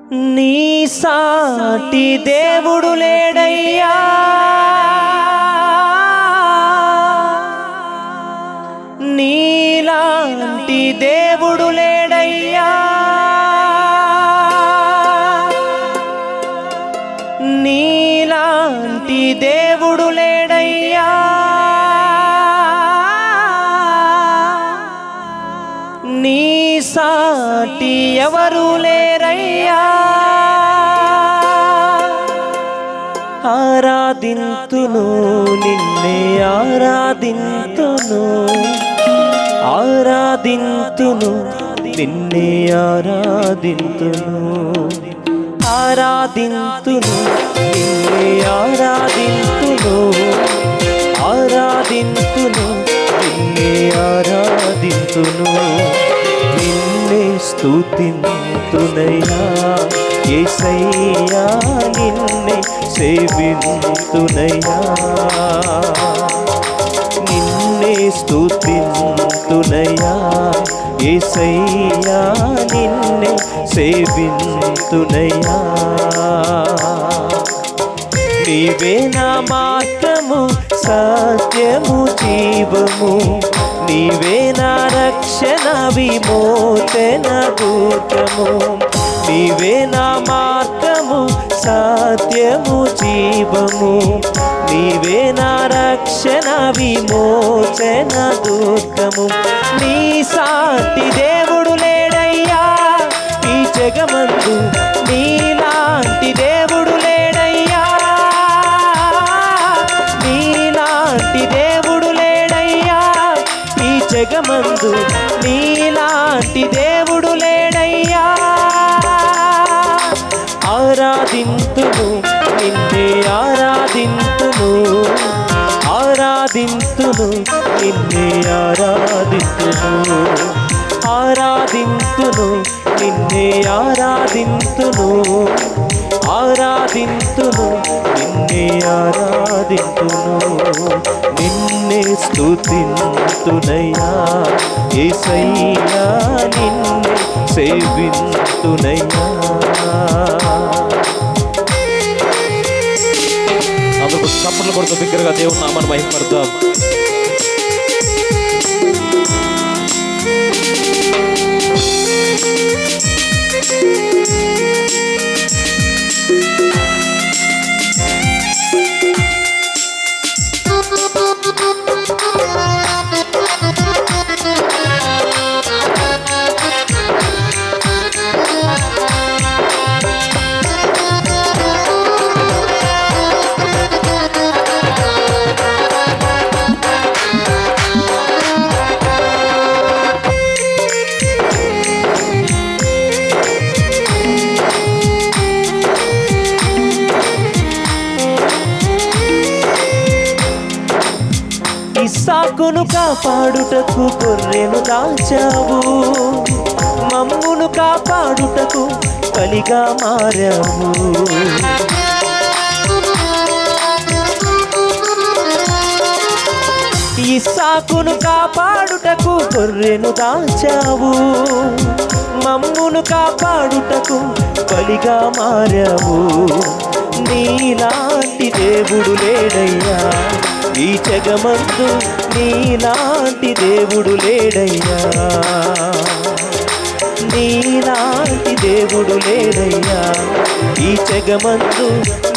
నీ సాటి దేవుడు లేడయ్యా, నీలాంటి దేవుడు లేడయ్యా, నీలాంటి దేవుడు లేడయ్యా, నీ సాటి ఎవరు లేరయ్యా. ఆరాధింతును నిన్నే ఆరాధింతును, ఆరాధింతును నిన్నే ఆరాధింతును, ఆరాధింతును నిన్నే ఆరాధింతును, ఆరాధింతును నిన్నే ఆరాధింతును, నిన్నే స్తుతింతునయ్యా యేసయ్యా, నిన్నే సేవింతునయ్యా, నిన్నే స్తుతింతునయ్యా యేసయ్యా, నిన్నే సేవింతునయ్యా. నీవే నా మార్గము సత్యము జీవము, నీవే నా రక్షణ విమోచన దూతము, నీవే నా మార్గము సత్యము జీవము, నీవే నా రక్షణ విమోచన దూతము. నీ సాటి దేవుడు లేడయ్యా ఈ జగమందు, నీలాంటి దేవుడు లేడయ్యా, నీలాంటి దేవుడు లేడయ్యా ఈ జగమందు, నీలాంటి దేవుడు లేడయ్యా. ఆరాధింతును నిన్నే ఆరాధింతును, ఆరాధింతును నిన్నే ఆరాధింతును, ఆరాధింతును నిన్నే ఆరాధింతును, ఆరాధింతును నిన్నే ఆరాధింతును, నిన్నే స్తుతింతునయ్యా యేసయ్యా, నిన్నే సేవింతునయ్యా. అందరూ చప్పట్లు కొడుతూ బిగ్గరగా దేవుని నామాన్ని మహిమపడతాం. ఇస్సాకును కాపాడుటకు గొర్రెను దాచావు, మమ్మును కాపాడుటకు బలిగా మారావు. ఇస్సాకును కాపాడుటకు గొర్రెను దాచావు, మమ్మును కాపాడుటకు బలిగా మారావు. నీలాంటి దేవుడు లేడయ్యా ఈ జగమందు, నీలాంటి దేవుడు లేడయ్యా, నీలాంటి దేవుడు లేడయ్యా ఈ జగమందు,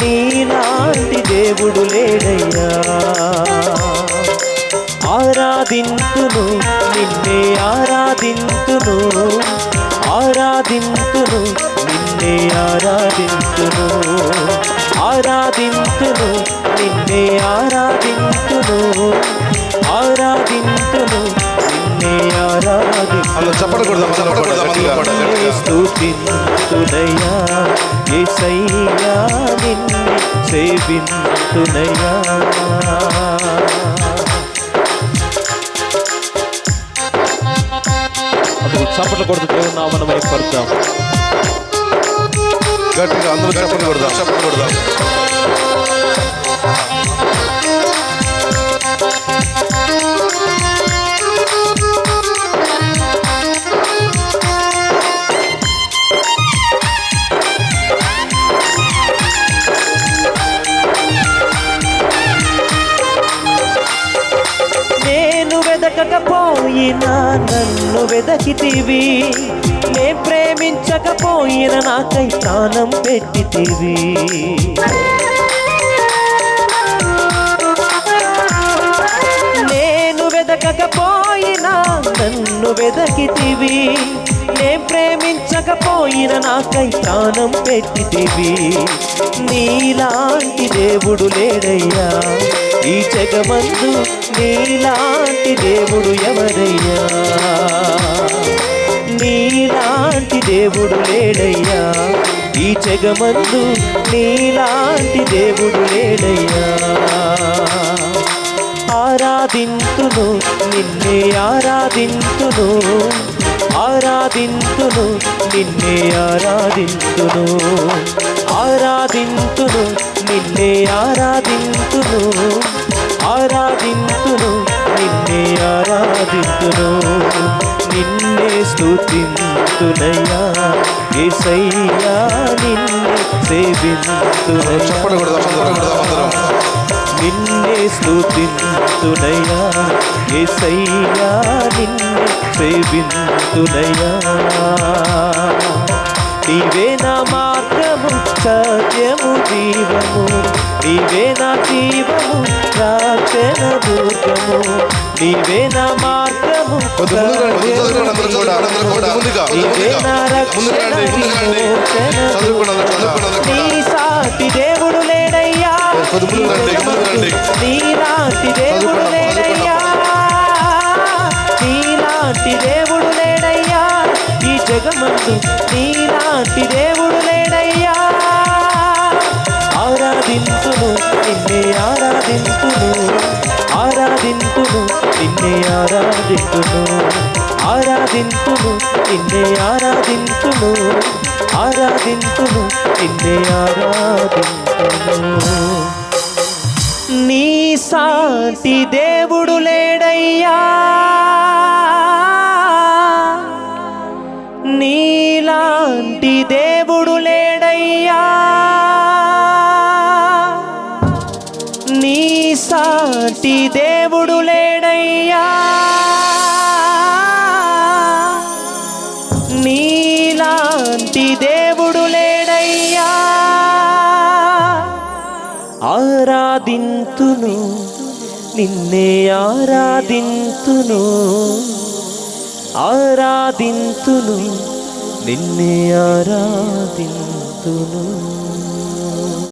నీలాంటి దేవుడు లేడయ్యా. ఆరాధింతును నిన్నే ఆరాధింతును, ఆరాధింతును నిన్నే ఆరాధింతును, ఆరాధింతును నిన్నే ఆరాధింతును, ఆరాధింతును నిన్నే ఆరాధింతును, స్తుతింతునయ్యా యేసయ్యా, నిన్నే సేవింతునయ్యా. చప్పట్లు కొడుతూ దేవుని నామాన్ని మహిమపడతాం. గట్టిగా అందరూ చప్పట్లు కొడదాం, చప్పట్లు కొడదాం. ప్రేమించకపోయినా నన్ను వెదకితివి, నే ప్రేమించకపోయిన నాకై ప్రాణం పెట్టితివి. నేను వెదకకపోయినా నన్ను వెదకితివి, నే ప్రేమించకపోయిన నాకై ప్రాణం పెట్టితివి. నీలాంటి దేవుడు లేడయ్యా ఈ జగమందు, నీలాంటి దేవుడు ఎవరయ్యా? నీలాంటి దేవుడు లేడయ్యా ఈ జగమందు, నీలాంటి దేవుడు లేడయ్యా. ఆరాధింతును నిన్నే ఆరాధింతును, ఆరాధింతును నిన్నే ఆరాధింతును, ఆరాధింతును నిన్నే ఆరాధింతును, ఆరాధింతును నిన్నే ఆరాధింతును. నిన్నే స్తుతింతునయ్యా యేసయ్యా, నిన్నే సేవింతునయ్యా, నిన్నే స్తుతింతునయ్యా యేసయ్యా, నిన్నే సేవింతునయ్యా. నీవే నా మార్గము సత్యము జీవము, నీవే నా జీవము రక్షణ దుర్గము, నీవే నా మార్గము నీవే నా రక్షణ నీ సాటి దేవుడు లేడయ్యా, నీలాంటి దేవుడు లేడయ్యా, నీలాంటి దేవుడు లేడయ్యా ఈ జగమందు, నీలాంటి దేవుడు లేడయ్యా. ఆరాధింతును నిన్నే ఆరాధింతును, ఆరాధింతును నిన్నే ఆరాధింతును, ఆరాధింతును నిన్నే ఆరాధింతును, ఆరాధింతును నిన్నే ఆరాధింతును. నీ సాటి దేవుడు లేడయ్యా, నీలాంటి దేవుడు లేడయ్యా, నీ సాటి దేవుడు లేడయ్యా, నీలాంటి దేవుడు లేడయ్యా. ఆరాధింతును నిన్నే ఆరాధింతును, ఆరాధింతును నిన్నే ఆరాధింతును.